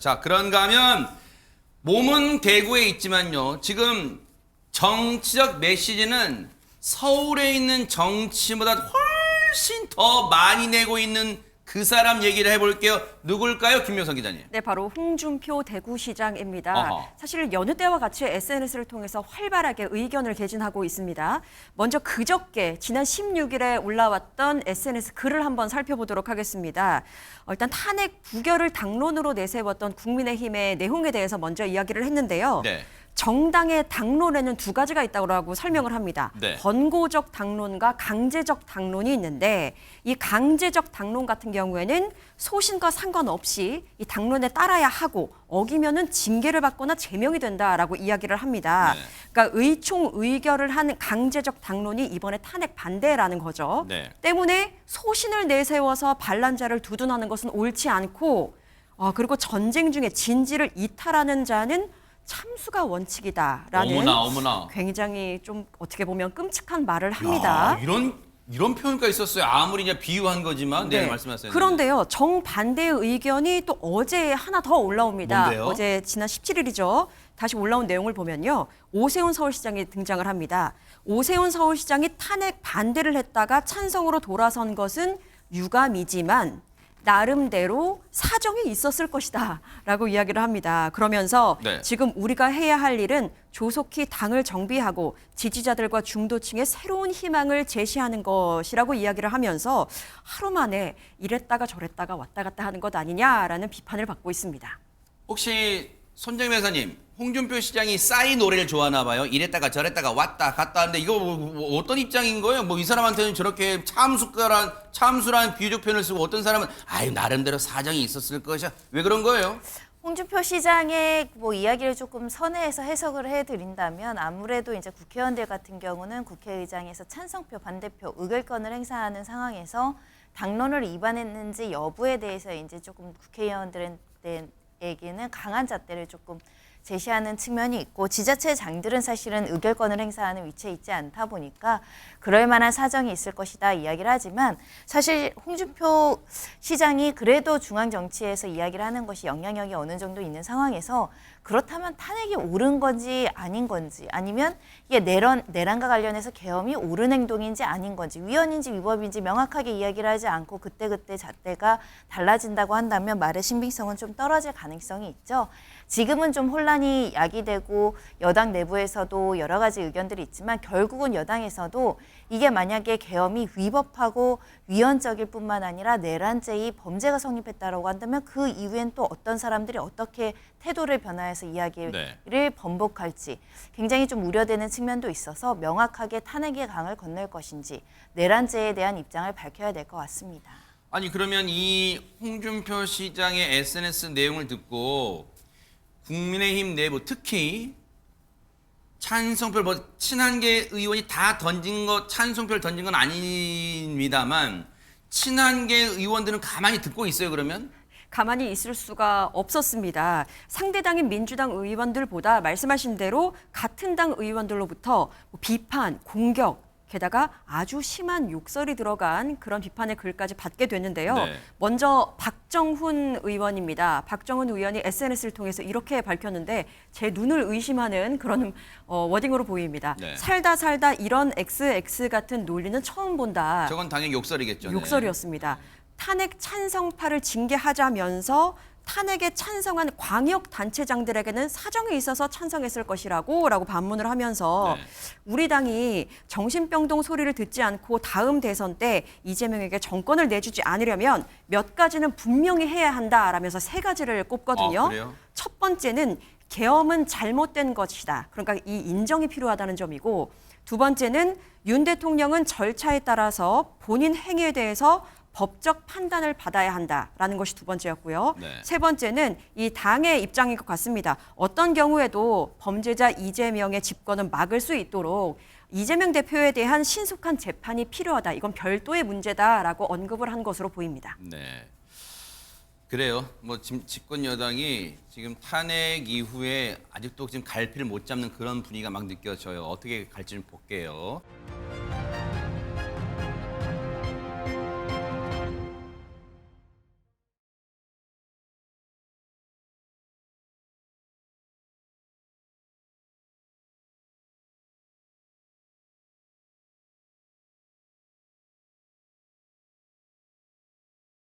자, 그런가 하면 몸은 대구에 있지만요. 지금 정치적 메시지는 서울에 있는 정치보다 훨씬 더 많이 내고 있는 그 사람 얘기를 해볼게요. 누굴까요? 김명선 기자님. 네, 바로 홍준표 대구시장입니다. 어허. 사실 여느 때와 같이 SNS를 통해서 활발하게 의견을 개진하고 있습니다. 먼저 그저께 지난 16일에 올라왔던 SNS 글을 한번 살펴보도록 하겠습니다. 일단 탄핵 부결을 당론으로 내세웠던 국민의힘의 내용에 대해서 먼저 이야기를 했는데요. 네. 정당의 당론에는 두 가지가 있다고 설명을 합니다. 네. 권고적 당론과 강제적 당론이 있는데 이 강제적 당론 같은 경우에는 소신과 상관없이 이 당론에 따라야 하고 어기면은 징계를 받거나 제명이 된다라고 이야기를 합니다. 네. 그러니까 의총 의결을 한 강제적 당론이 이번에 탄핵 반대라는 거죠. 네. 때문에 소신을 내세워서 반란자를 두둔하는 것은 옳지 않고 그리고 전쟁 중에 진지를 이탈하는 자는 참수가 원칙이다라는 어머나. 굉장히 좀 어떻게 보면 끔찍한 말을 합니다. 야, 이런 표현까지 있었어요. 아무리 이제 비유한 거지만 네, 말씀하세요. 그런데요, 정반대의 의견이 또 어제 하나 더 올라옵니다. 뭔데요? 어제 지난 17일이죠. 다시 올라온 내용을 보면요. 오세훈 서울시장이 등장을 합니다. 오세훈 서울시장이 탄핵 반대를 했다가 찬성으로 돌아선 것은 유감이지만 나름대로 사정이 있었을 것이다 라고 이야기를 합니다. 그러면서 네. 지금 우리가 해야 할 일은 조속히 당을 정비하고 지지자들과 중도층에 새로운 희망을 제시하는 것이라고 이야기를 하면서 하루 만에 이랬다가 저랬다가 왔다 갔다 하는 것 아니냐라는 비판을 받고 있습니다. 혹시 손정희 변호사님, 홍준표 시장이 싸이 노래를 좋아하나 봐요. 이랬다가 저랬다가 왔다 갔다 하는데 이거 뭐 어떤 입장인 거예요? 뭐 이 사람한테는 저렇게 참수라는 비유적 표현을 쓰고 어떤 사람은 아유 나름대로 사정이 있었을 것이야. 왜 그런 거예요? 홍준표 시장의 이야기를 조금 선회해서 해석을 해드린다면 아무래도 이제 국회의원들 같은 경우는 국회의장에서 찬성표, 반대표, 의결권을 행사하는 상황에서 당론을 위반했는지 여부에 대해서 이제 조금 국회의원들에게는 강한 잣대를 조금 제시하는 측면이 있고 지자체장들은 사실은 의결권을 행사하는 위치에 있지 않다 보니까 그럴 만한 사정이 있을 것이다 이야기를 하지만 사실 홍준표 시장이 그래도 중앙 정치에서 이야기를 하는 것이 영향력이 어느 정도 있는 상황에서 그렇다면 탄핵이 옳은 건지 아닌 건지 아니면 이게 내란과 관련해서 계엄이 옳은 행동인지 아닌 건지 위헌인지 위법인지 명확하게 이야기를 하지 않고 그때그때 잣대가 달라진다고 한다면 말의 신빙성은 좀 떨어질 가능성이 있죠. 지금은 좀 혼란이 야기되고 여당 내부에서도 여러 가지 의견들이 있지만 결국은 여당에서도 이게 만약에 계엄이 위법하고 위헌적일 뿐만 아니라 내란죄의 범죄가 성립했다라고 한다면 그 이후엔 또 어떤 사람들이 어떻게 태도를 변화해서 이야기를 번복할지 굉장히 좀 우려되는 측면도 있어서 명확하게 탄핵의 강을 건널 것인지 내란죄에 대한 입장을 밝혀야 될 것 같습니다. 아니 그러면 이 홍준표 시장의 SNS 내용을 듣고 국민의힘 내부 특히 찬성표를 친한계 의원이 다 찬성표를 던진 건 아닙니다만 친한계 의원들은 가만히 듣고 있어요 그러면? 가만히 있을 수가 없었습니다. 상대당인 민주당 의원들보다 말씀하신 대로 같은 당 의원들로부터 비판, 공격, 게다가 아주 심한 욕설이 들어간 그런 비판의 글까지 받게 됐는데요. 네. 먼저 박정훈 의원입니다. 박정훈 의원이 SNS를 통해서 이렇게 밝혔는데 제 눈을 의심하는 그런 워딩으로 보입니다. 네. 살다 이런 XX 같은 논리는 처음 본다. 저건 당연히 욕설이겠죠. 네. 욕설이었습니다. 탄핵 찬성파를 징계하자면서 탄핵에 찬성한 광역단체장들에게는 사정이 있어서 찬성했을 라고 반문을 하면서 네. 우리 당이 정신병동 소리를 듣지 않고 다음 대선 때 이재명에게 정권을 내주지 않으려면 몇 가지는 분명히 해야 한다라면서 세 가지를 꼽거든요. 그래요? 첫 번째는 계엄은 잘못된 것이다. 그러니까 이 인정이 필요하다는 점이고 두 번째는 윤 대통령은 절차에 따라서 본인 행위에 대해서 법적 판단을 받아야 한다라는 것이 두 번째였고요. 네. 세 번째는 이 당의 입장인 것 같습니다. 어떤 경우에도 범죄자 이재명의 집권은 막을 수 있도록 이재명 대표에 대한 신속한 재판이 필요하다. 이건 별도의 문제다라고 언급을 한 것으로 보입니다. 네. 그래요. 뭐 지금 집권 여당이 지금 탄핵 이후에 아직도 지금 갈피를 못 잡는 그런 분위기가 막 느껴져요. 어떻게 갈지 좀 볼게요.